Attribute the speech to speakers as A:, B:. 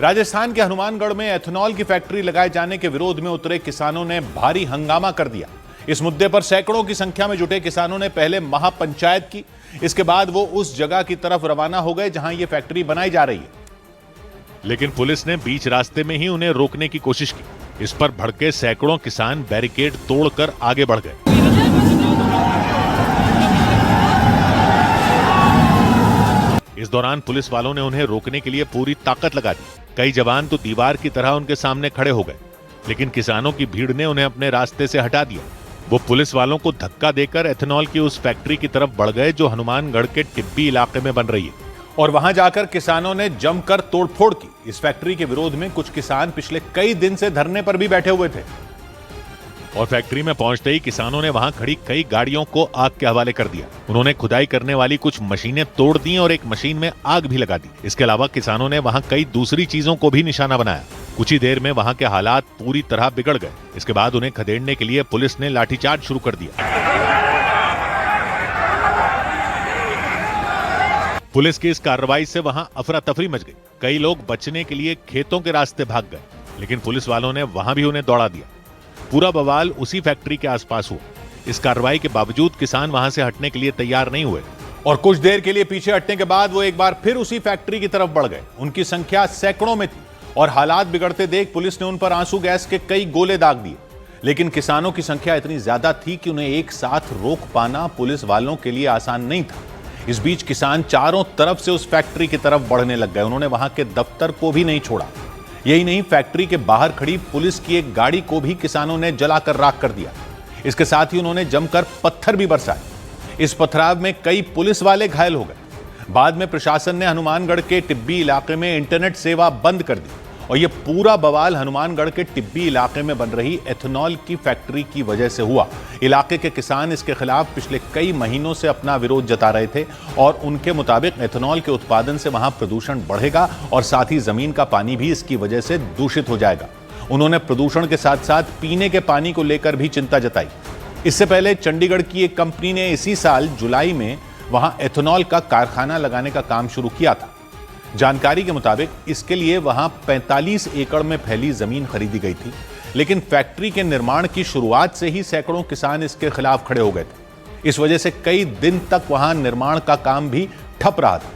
A: राजस्थान के हनुमानगढ़ में एथेनॉल की फैक्ट्री लगाए जाने के विरोध में उतरे किसानों ने भारी हंगामा कर दिया। इस मुद्दे पर सैकड़ों की संख्या में जुटे किसानों ने पहले महापंचायत की, इसके बाद वो उस जगह की तरफ रवाना हो गए जहां ये फैक्ट्री बनाई जा रही है। लेकिन पुलिस ने बीच रास्ते में ही उन्हें रोकने की कोशिश की। इस पर भड़के सैकड़ों किसान बैरिकेड तोड़कर आगे बढ़ गए। इस दौरान पुलिस वालों ने उन्हें रोकने के लिए पूरी ताकत लगा दी। कई जवान तो दीवार की तरह उनके सामने खड़े हो गए, लेकिन किसानों की भीड़ ने उन्हें अपने रास्ते से हटा दिया। वो पुलिस वालों को धक्का देकर एथेनॉल की उस फैक्ट्री की तरफ बढ़ गए जो हनुमानगढ़ के टिब्बी इलाके में बन रही है, और वहां जाकर किसानों ने जमकर तोड़फोड़ की। इस फैक्ट्री के विरोध में कुछ किसान पिछले कई दिन से धरने पर भी बैठे हुए थे, और फैक्ट्री में पहुंचते ही किसानों ने वहां खड़ी कई गाड़ियों को आग के हवाले कर दिया। उन्होंने खुदाई करने वाली कुछ मशीनें तोड़ दी और एक मशीन में आग भी लगा दी। इसके अलावा किसानों ने वहां कई दूसरी चीजों को भी निशाना बनाया। कुछ ही देर में वहां के हालात पूरी तरह बिगड़ गए। इसके बाद उन्हें खदेड़ने के लिए पुलिस ने लाठीचार्ज शुरू कर दिया। पुलिस की इस कार्रवाई से वहां अफरा तफरी मच गई। कई लोग बचने के लिए खेतों के रास्ते भाग गए, लेकिन पुलिस वालों ने वहां भी उन्हें दौड़ा दिया। पूरा बवाल उसी फैक्ट्री के आसपास हुआ। इस कार्रवाई के बावजूद किसान वहां से हटने के लिए तैयार नहीं हुए, और कुछ देर के लिए पीछे हटने के बाद वो एक बार फिर उसी फैक्ट्री की तरफ बढ़ गए। उनकी संख्या सैकड़ों में थी, और हालात बिगड़ते देख पुलिस ने उन पर आंसू गैस के कई गोले दाग दिए। लेकिन किसानों की संख्या इतनी ज्यादा थी कि उन्हें एक साथ रोक पाना पुलिस वालों के लिए आसान नहीं था। इस बीच किसान चारों तरफ से उस फैक्ट्री की तरफ बढ़ने लग गए। उन्होंने वहां के दफ्तर को भी नहीं छोड़ा। यही नहीं, फैक्ट्री के बाहर खड़ी पुलिस की एक गाड़ी को भी किसानों ने जलाकर राख कर दिया। इसके साथ ही उन्होंने जमकर पत्थर भी बरसाए। इस पथराव में कई पुलिस वाले घायल हो गए। बाद में प्रशासन ने हनुमानगढ़ के टिब्बी इलाके में इंटरनेट सेवा बंद कर दी, और यह पूरा बवाल हनुमानगढ़ के टिब्बी इलाके में बन रही एथेनॉल की फैक्ट्री की वजह से हुआ। इलाके के किसान इसके खिलाफ पिछले कई महीनों से अपना विरोध जता रहे थे, और उनके मुताबिक एथेनॉल के उत्पादन से वहां प्रदूषण बढ़ेगा और साथ ही जमीन का पानी भी इसकी वजह से दूषित हो जाएगा। उन्होंने प्रदूषण के साथ साथ पीने के पानी को लेकर भी चिंता जताई। इससे पहले चंडीगढ़ की एक कंपनी ने इसी साल जुलाई में वहां एथेनॉल का कारखाना लगाने का काम शुरू किया था। जानकारी के मुताबिक इसके लिए वहां 45 एकड़ में फैली जमीन खरीदी गई थी, लेकिन फैक्ट्री के निर्माण की शुरुआत से ही सैकड़ों किसान इसके खिलाफ खड़े हो गए थे। इस वजह से कई दिन तक वहां निर्माण का काम भी ठप रहा था।